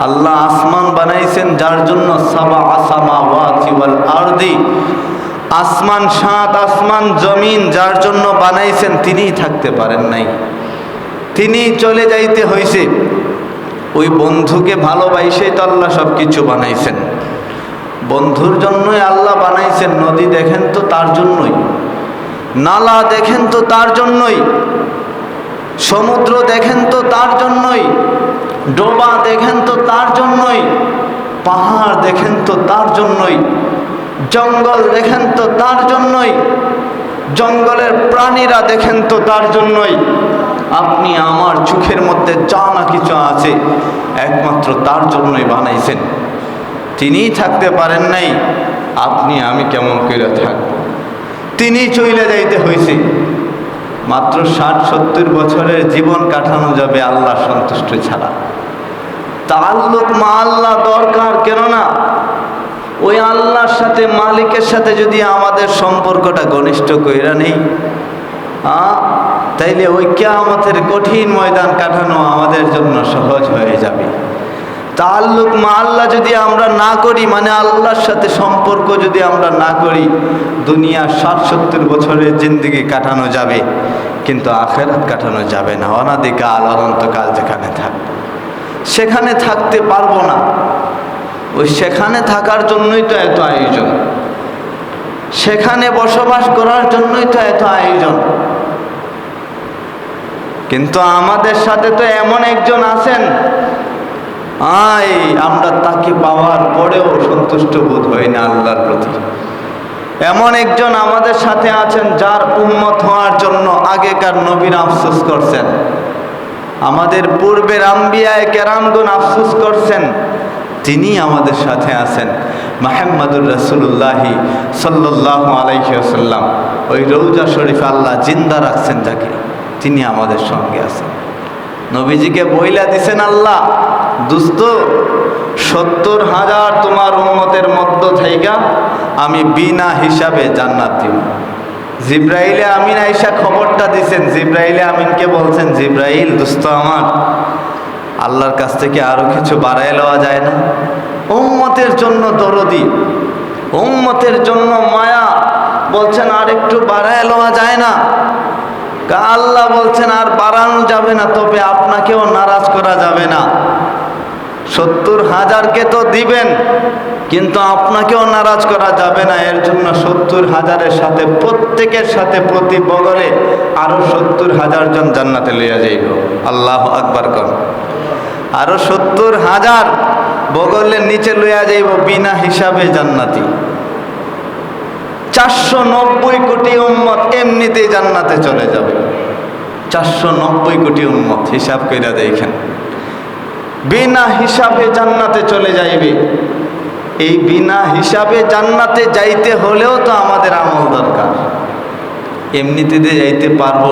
আল্লাহ আসমান বানাইছেন যার জন্য সাবা সামাওয়াতি ওয়াল আরদি, আসমান 7 আসমান জমিন যার জন্য বানাইছেন তিনিই থাকতে পারেন নাই, তিনি চলে যাইতে হয়েছে। ওই বন্ধুকে ভালোবাসেই তো আল্লাহ সব কিছু বানাইছেন। বন্ধুর জন্যই আল্লাহ বানাইছেন। নদী দেখেন তো তার জন্যই, নালা দেখেন তো তার জন্যই, সমুদ্র দেখেন তো তার জন্যই, ডোবা দেখেন তো তার জন্যই, পাহাড় দেখেন তো তার জন্যই, জঙ্গল দেখেন তো তার জন্যই, জঙ্গলের প্রাণীরা দেখেন তো তার জন্যই। আপনি আমার চোখের মধ্যে যা না কিছু আছে একমাত্র তার জন্যই বানাইছেন। তিনিই থাকতে পারেন নাই, আপনি আমি কেমন করে থাকব? তিনি চলে যাইতে হয়েছে। মাত্র 60-70 বছরের জীবন কাটানো যাবে আল্লাহ সন্তুষ্ট ছাড়া। তাআল্লুক মা আল্লাহ দরকার, কেননা ওই আল্লাহর সাথে, মালিকের সাথে যদি আমাদের সম্পর্কটা ঘনিষ্ঠ কইরা নেই, তাইলে ওই কিয়ামতের কঠিন ময়দান কাটানো আমাদের জন্য সহজ হয়ে যাবে। তাআল্লুক মা আল্লাহ যদি আমরা না করি, মানে আল্লাহর সাথে সম্পর্ক যদি আমরা না করি, দুনিয়া 60-70 বছরের জিন্দেগি কাটানো যাবে, কিন্তু আখিরাত কাটানো যাবে না। অনাদিকাল অনন্তকাল যেখানে থাকবো সেখানে থাকতে পারবো না। ওই সেখানে থাকার জন্যই তো এত আয়োজন, সেখানে বসবাস করার জন্যই তো এত আয়োজন। কিন্তু আমাদের সাথে তো এমন একজন আছেন, আমরা তাকে পাওয়ার পরেও সন্তুষ্ট বোধ হই না আল্লাহর প্রতি। এমন একজন আমাদের সাথে আছেন যার উম্মত হওয়ার জন্য আগেকার নবীরা আফসোস করছেন, আমাদের পূর্বের আম্বিয়ায়ে কেরামগণ আফসোস করছেন। তিনি আমাদের সাথে আছেন মুহাম্মদুর রাসূলুল্লাহ সাল্লাল্লাহু আলাইহি ওয়াসাল্লাম। ওই রওজা শরীফ আল্লাহ জিন্দা রাখছেন যাকে, তিনি আমাদের সঙ্গে আছেন। নবীজিকে বইলা দিছেন আল্লাহ, দোস্ত 70,000 তোমার উম্মতের মধ্য থেকে আমি বিনা হিসাবে জান্নাত দিব। জিব্রাইলে আমিন আয়েশা খবরটা দিছেন। জিব্রাইলে আমিনকে বলছেন, জিব্রাইল দোস্ত আমার, আল্লাহর কাছ থেকে আরো কিছু বাড়ায় লওয়া যায় না? উম্মতের জন্য দরদি, উম্মতের জন্য মায়া, বলছেন আর একটু বাড়ায় লওয়া যায় না? আল্লাহ বলছেন আর বাড়ানো যাবে না, তবে আপনাকেও নারাজ করা যাবে না। 70,000কে তো দিবেন, কিন্তু আপনাকেও নারাজ করা যাবে না। এর জন্য 70,000-এর সাথে, প্রত্যেকের সাথে প্রতি বগলে আরো 70,000 জন জান্নাতে লইয়া যাইব। আল্লাহু আকবার কর। আরো 70,000 বগলের নিচে লইয়া যাইব বিনা হিসাবে জান্নাতি। 490 কোটি উম্মত এমনিতেই জান্নাতে চলে যাবে। 490 কোটি উম্মত, হিসাব কইরা দেখেন, বিনা হিসাবে জান্নাতে চলে যাইবে। এই বিনা হিসাবে জান্নাতে যাইতে হলেও তো আমাদের আমল দরকার। এমনিতে যাইতে পারবো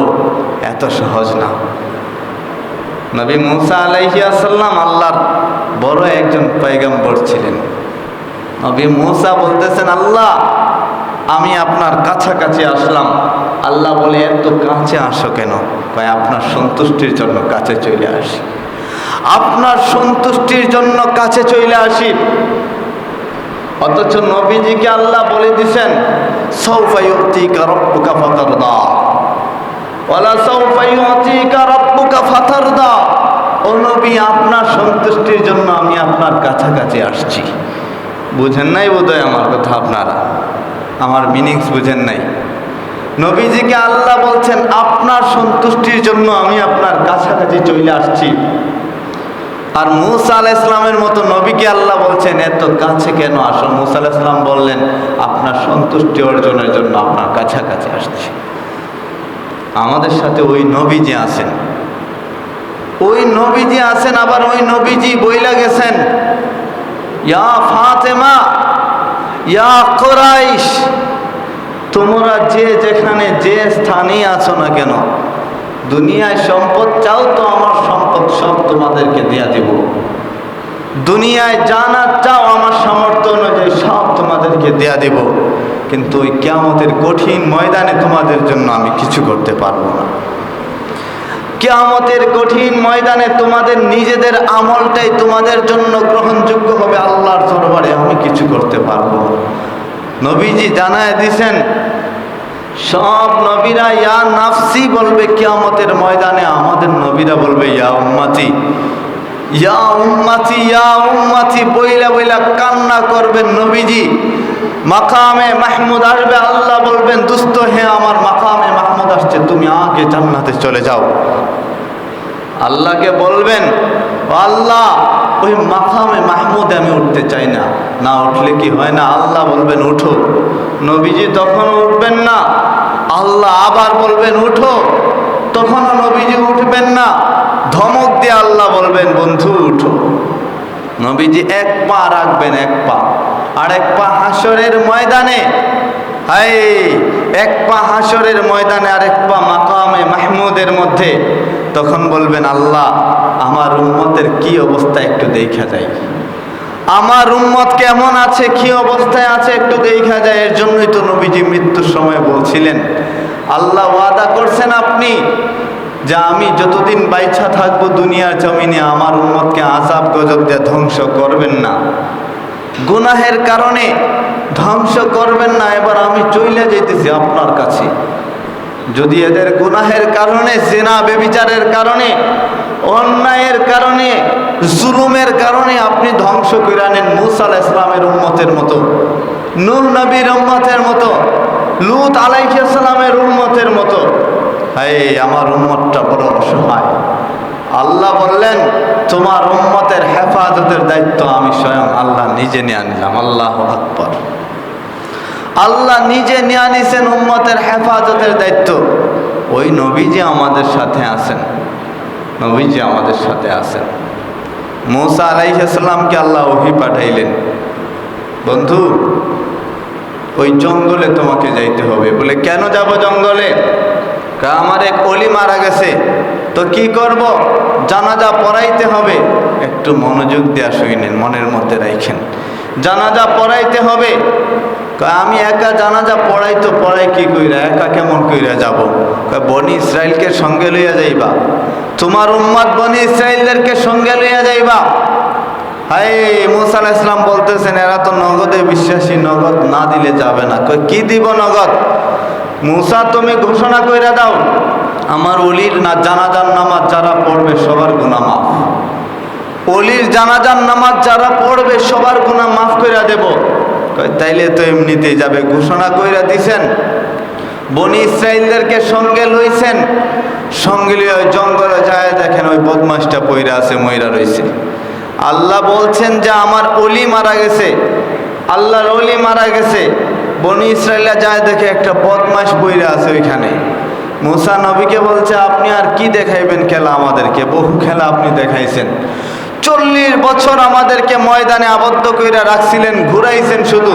এত সহজ না। নবী মুসা আলাইহিস সালাম আল্লাহর বড় একজন পয়গম্বর ছিলেন। নবী মুসা বলতেছেন, আল্লাহ আমি আপনার কাছাকাছি আসলাম। আল্লাহ বলে, এত কাছে আসো কেন? ভাই আপনার সন্তুষ্টির জন্য কাছে চলে আসি, আপনার সন্তুষ্টির জন্য কাছে চলে আসি। অথচ নবীজিকে আল্লাহ বলে দিছেন, সাউফা ইউতিকা রাব্বুকা ফাতারদা ওয়ালা সাউফা ইউতিকা রাব্বুকা ফাতারদা। ও নবী, আপনার সন্তুষ্টির জন্য আমি আপনার কাছাকাছি আসছি। বুঝেন নাই বোধহয় আমার কথা, আপনারা আমার মিনিংস বুঝেন নাই। নবীজিকে আল্লাহ বলছেন, আপনার সন্তুষ্টির জন্য আমি আপনার কাছাকাছি চলে আসছি। আর মুসা আলাইহিস সালামের মতো নবীকে আল্লাহ বলছেন, এত কাছে কেন আসো? মুসা আলাইহিস সালাম বললেন, আপনার সন্তুষ্টি অর্জনের জন্য আপনার কাছাকাছি আসছি। আমাদের সাথে ওই নবীজি আছেন, ওই নবীজি আছেন। আবার ওই নবীজি বইলা গেছেন, ইয়া ফাতেমা ইয়া কুরাইশ, তোমরা যে যেখানে যে স্থানেই আছো না কেন, দুনিয়ায় সম্পদ চাও তো আমার সম্পদ সব তোমাদেরকে দিয়া দেব। দুনিয়ায় জানা চাও আমার সামর্থ্য অনুযায়ী সব তোমাদেরকে দেয়া দেব। কিন্তু ওই কিয়ামতের কঠিন ময়দানে তোমাদের জন্য আমি কিছু করতে পারবো না। কিয়ামতের কঠিন ময়দানে তোমাদের নিজেদের আমলটাই তোমাদের জন্য গ্রহণযোগ্য হবে আল্লাহর দরবারে, আমি কিছু করতে পারবো না। নবীজি জানায় দিছেন, সব নবীরা ইয়া নাফসি বলবে কিয়ামতের ময়দানে, আমাদের নবীরা বলবে ইয়া উম্মতি, ইয়া উম্মতি, ইয়া উম্মতি বইলা বইলা কান্না করবেন নবীজি। মাকামে মাহমুদ আসবে, আল্লাহ বলবেন দুস্থ হে আমার মাকামে মাহমুদ আসছে, তুমি আগে জান্নাতে চলে যাও। আল্লাহকে বলবেন, আল্লাহ ওই মাকামে মাহমুদে আমি উঠতে চাই না, না উঠলে কি হয় না? আল্লাহ বলবেন উঠো। নবীজি তখনও উঠবেন না, আল্লাহ আবার বলবেন উঠো, তখনও নবীজি উঠবেন না। ধমক দিয়ে আল্লাহ বলবেন বন্ধু উঠো। নবীজি এক পা রাখবেন, এক পা, আর এক পা হাসরের ময়দানে, হায় এক পা হাসরের ময়দানে আর এক পা মাকামে মাহমুদের মধ্যে। তখন বলবেন আল্লাহ আমার উম্মতের কি অবস্থা একটু দেখা যায়, আমার উম্মত কেমন আছে, কি অবস্থায় আছে একটু দেখা যায়। এর জন্যই তো নবীজি মৃত্যুর সময় বলছিলেন, আল্লাহ ওয়াদা করছেন আপনি যে আমি যতদিন বাইচা থাকবো দুনিয়ার জমিনে আমার উম্মতকে আযাব গজব দিয়ে ধ্বংস করবেন না, গুনাহের কারণে ধ্বংস করবেন না। এবার আমি চলে যেতেছি আপনার কাছে, যদি এদের গুনাহের কারণে, জিনা ব্যভিচারের কারণে, অন্যায়ের কারণে, জুলুমের কারণে আপনি ধ্বংস করে নেন মূসা আলাইহিস সালামের উম্মতের মতো, নূহ নবীর উম্মতের মতো, লূত আলাইহিস সালামের উম্মতের মতো, হায় আমার উম্মতটা বড় অসহায়। আল্লাহ বললেন তোমার উম্মতের হেফাজতের দায়িত্ব আমি স্বয়ং আল্লাহ নিজে নিয়ে নিলাম। আল্লাহু আকবার। আল্লাহ নিজে নিয়ে নিছেন উম্মতের হেফাজতের দায়িত্ব। ওই নবীজি আমাদের সাথে আছেন, নবীজি আমাদের সাথে আছেন। মূসা আলাইহিস সালামকে আল্লাহ ওহী পাঠাইলেন, বন্ধু ওই জঙ্গলে তোমাকে যাইতে হবে। বলে কেন যাব জঙ্গলে? আমার এক ওলি মারা গেছে, তো কি করব? জানাজা পড়াইতে হবে। একটু মনোযোগ দেয়া শুনেন, মনের মধ্যে রাখেন। জানাজা পড়াইতে হবে। আমি একা জানাজা পড়াই তো পড়াই কি কইরা, একা কেমন কইরা যাব? বনি ইসরাইলকে সঙ্গে লইয়া যাইবা, তোমার উম্মত বনি ইসরাইলদেরকে সঙ্গে লইয়া যাইবা। হায় মূসা আলাইহিস সালাম বলতেছেন এরা তো নগদে বিশ্বাসী, নগদ না দিলে যাবে না। কই কি দিব নগদ? মূসা তুমি ঘোষণা কইরা দাও আমার ওলির না জানাজার নামাজ যারা পড়বে সবার গুনাহ মাফ, ওলির জানাজার নামাজ যারা পড়বে সবার গুনাহ মাফ কইরা দেব। তাইলে তো এমনিতেই যাবে। ঘোষণা কইরা দিছেন, বনি ইসরাইলদেরকে সঙ্গে লইছেন, সঙ্গে লিয়ে ওই জঙ্গলে যায় দেখেন ওই বদমাশটা পইরা আছে, মইরা রইছে। আল্লাহ বলছেন যে আমার ওলি মারা গেছে, আল্লাহর ওলি মারা গেছে। বনি ইসরাইলরা যায় দেখে একটা বদমাশ পইরা আছে ওইখানে। মূসা নবীকে বলছে আপনি আর কি দেখাইবেন খেলা আমাদেরকে, বহু খেলা আপনি দেখাইছেন, 40 বছর আমাদেরকে ময়দানে আবদ্ধ কইরা রাখছিলেন, ঘুরাইছেন শুধু।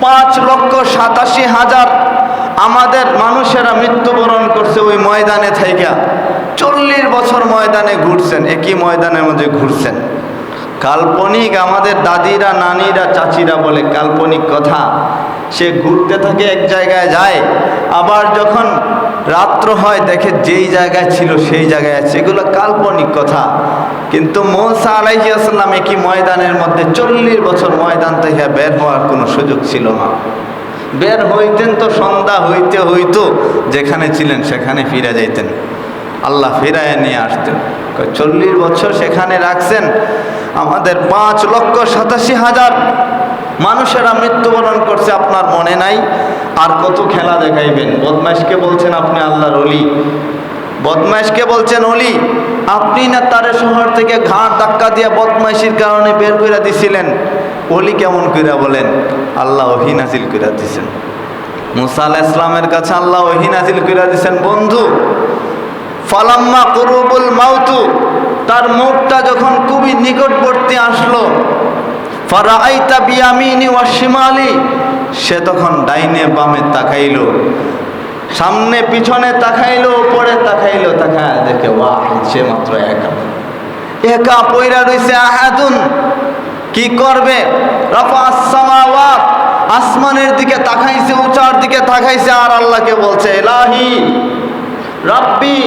5,87,000 আমাদের মানুষেরা মৃত্যুবরণ করছে ওই ময়দানে থাইকা। 40 বছর ময়দানে ঘুরছেন, একই ময়দানের মধ্যে ঘুরছেন। কাল্পনিক, আমাদের দাদিরা নানিরা চাচিরা বলে কাল্পনিক কথা। সে ঘুরতে থাকে এক জায়গায় যায়, আবার যখন রাত্র হয় দেখে যেই জায়গায় ছিল সেই জায়গায় আছে। এগুলো কাল্পনিক কথা। কিন্তু মূসা আলাইহিস সালাম একই ময়দানের মধ্যে 40 বছর ময়দান থেকে বের হওয়ার কোনো সুযোগ ছিল না। বের হইতেন তো সন্ধ্যা হইতে হইতো, যেখানে ছিলেন সেখানে ফিরে যাইতেন, আল্লাহ ফিরায় নিয়ে আসতেন। 40 বছর সেখানে রাখছেন। আমাদের 5,87,000 মানুষেরা মৃত্যুবরণ করছে, আপনার মনে নাই? আর কত খেলা দেখাইবেন? বদমাইশকে বলছেন আপনি আল্লাহর ওলি, বদমাইশকে বলছেন ওলি। আপনি না তারে শহর থেকে ঘাট ধাক্কা দিয়ে বদমাইশির কারণে বের করে দিছিলেন, ওলি কেমন কইরা বলেন? আল্লাহ ওহী নাজিল কইরা দিছেন। মূসা আলাইহিস সালামের কাছে আল্লাহ ওহী নাজিল কইরা দিছেন, বন্ধু ফালাম্মা কুরুবুল মাউতু, তার মৌতটা যখন খুবই নিকটবর্তী আসলো, ফারাআইতা বিয়ামিনি ওয়া শিমালি, সে তখন ডাইনে বামে তাকাইলো, সামনে পিছনে তাকাইলো, উপরে তাকাইলো, তাকায় দেখে ওয়াহিদ, সে মাত্র একা, একা পয়রা রইছে। আহাদুন, কি করবে? রাফা'আস সামাওয়াত, আসমানের দিকে তাকাইছে, উঁচার দিকে তাকাইছে, আর আল্লাহকে বলছে ইলাহি রাব্বি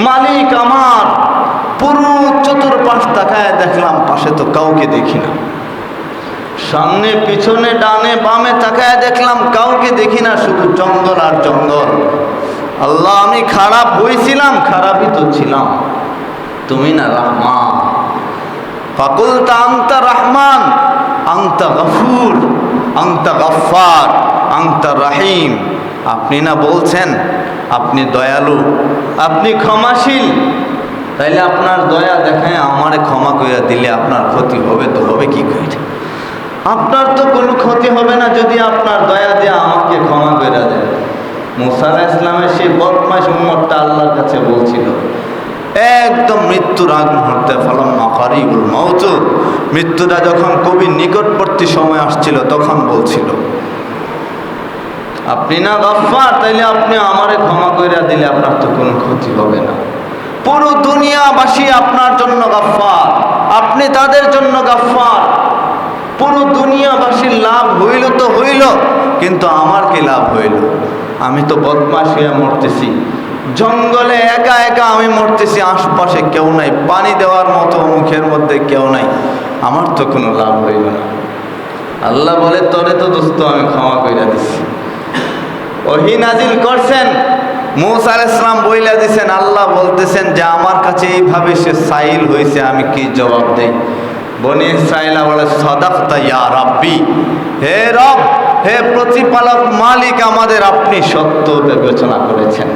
মালিক আমার। পুরো চতুর্পাশ তাকায় দেখলাম, পাশে তো কাউকে দেখি না। সামনে পিছনে ডানে বামে তাকায় দেখলাম কাউকে দেখি না, শুধু জঙ্গল আর জঙ্গল। আল্লাহ, আমি খারাপ হয়েছিলাম, খারাপই তো ছিলাম, তুমি না রহমান। ফাকুলতা আনতা রহমান, আনতা গফুর, আনতা গফফার, আনতা রহিম। আপনি না বলছেন আপনি দয়ালু, আপনি ক্ষমাশীল, তাইলে আপনার দয়া দেখায় আমারে ক্ষমা কইরা দিলে আপনার ক্ষতি হবে তো হবে কি করে? আপনার তো কোনো ক্ষতি হবে না যদি আপনার দয়া দিয়ে আমাকে ক্ষমা কইরা দেন। মুসা আলাইহিস সালামের সেই বদমাশ উম্মতটা আল্লাহর কাছে বলছিল, একদম মৃত্যুর আগ মুহূর্তে, ফালাম্মা কারিবুল মাউত, মৃত্যুটা যখন কবির নিকটবর্তী সময় আসছিল তখন বলছিল, আপনি না গফফার, তাইলে আপনি আমারে ক্ষমা কইরা দিলে আপনার তো কোনো ক্ষতি হবে না। পুরো দুনিয়াবাসী আপনার জন্য গফফার, আপনি তাদের জন্য গফফার। পুরো দুনিয়াবাসীর লাভ হইল তো হইল, কিন্তু আমার কি লাভ হইল? আমি তো বদমাশ হয়ে মরতেছি, জঙ্গলে একা একা আমি মরতেছি, আশপাশে কেউ নাই, পানি দেওয়ার মতো মুখের মধ্যে কেউ নাই, আমার তো কোনো লাভ হইল না। আল্লাহ বলে, তোরে তো দোস্ত আমি ক্ষমা কইরা দিছি। ওহী নাজিল করছেন, মূসা আলাইহিস সালাম বইলা দিছেন, আল্লাহ বলতেছেন যে আমার কাছে এইভাবে সে সাইল হয়েছে, আমি কি জবাব দেই? বনি ইসরাঈল বলে, সাদাকতা ইয়া রাব্বি, হে রব, হে প্রতিপালক মালিক আমাদের, আপনি সত্য বিবেচনা করেছেন,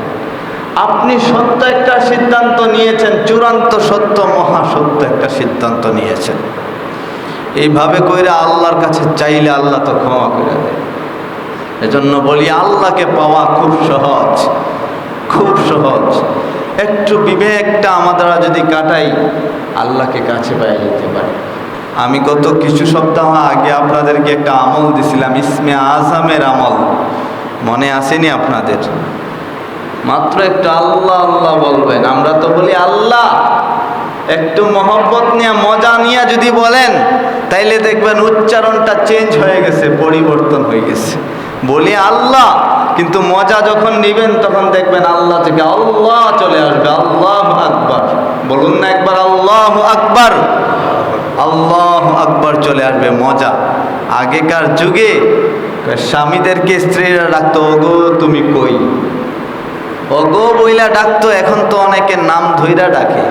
আপনি সত্য একটা সিদ্ধান্ত নিয়েছেন, চূড়ান্ত সত্য, মহাসত্য একটা সিদ্ধান্ত নিয়েছেন। এইভাবে কইরা আল্লাহর কাছে চাইলে আল্লাহ তো ক্ষমা করে দেয়। এজন্য বলি, আল্লাহকে পাওয়া খুব সহজ, খুব সহজ। একটু বিবেকটা আমাদের যদি কাটাই, আল্লাহকে কাছে পেয়ে যেতে পারি। আমি গত কিছু সপ্তাহ আগে আপনাদেরকে একটা আমল দিছিলাম, ইসমে আজমের আমল, মনে আসেনি আপনাদের? মাত্র একটু আল্লাহ আল্লাহ বলবেন। আমরা তো বলি আল্লাহ, একটু মহব্বত নিয়ে মজা নিয়ে যদি বলেন তাইলে দেখবেন উচ্চারণটা চেঞ্জ হয়ে গেছে, পরিবর্তন হয়ে গেছে। বলি আল্লাহ, কিন্তু মজা যখন নিবেন তখন দেখবেন আল্লাহ থেকে আল্লাহ চলে আসবে, আল্লাহ আকবার। বলুন না একবার আল্লাহ আকবার, আল্লাহ আকবার চলে আসবে, মজা। আগেকার যুগে স্বামীদেরকে স্ত্রীরা ডাকতো, ওগো তুমি কই, ওগো বইলা ডাকতো। এখন তো অনেকে নাম ধইরা ডাকে,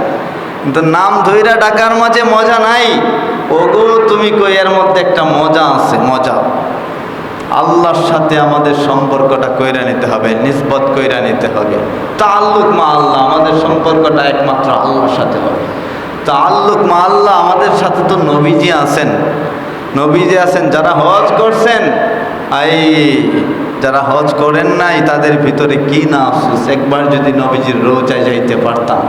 কিন্তু নাম ধইরা ডাকার মাঝে মজা নাই, ওগো তুমি কই এর মধ্যে একটা মজা আছে, মজা। আল্লাহর সাথে আমাদের সম্পর্কটা কইরা নিতে হবে, নিসবত কইরা নিতে হবে। তাআল্লুক মা আল্লাহ, আমাদের সম্পর্কটা একমাত্র আল্লাহর সাথে হবে। তাআল্লুক মা আল্লাহ, আমাদের সাথে তো নবীজি আছেন, নবীজি আছেন। যারা হজ করছেন, যারা হজ করেন নাই তাদের ভিতরে কি না আফসোস, একবার যদি নবীজির রোজায় যাইতে পারতাম।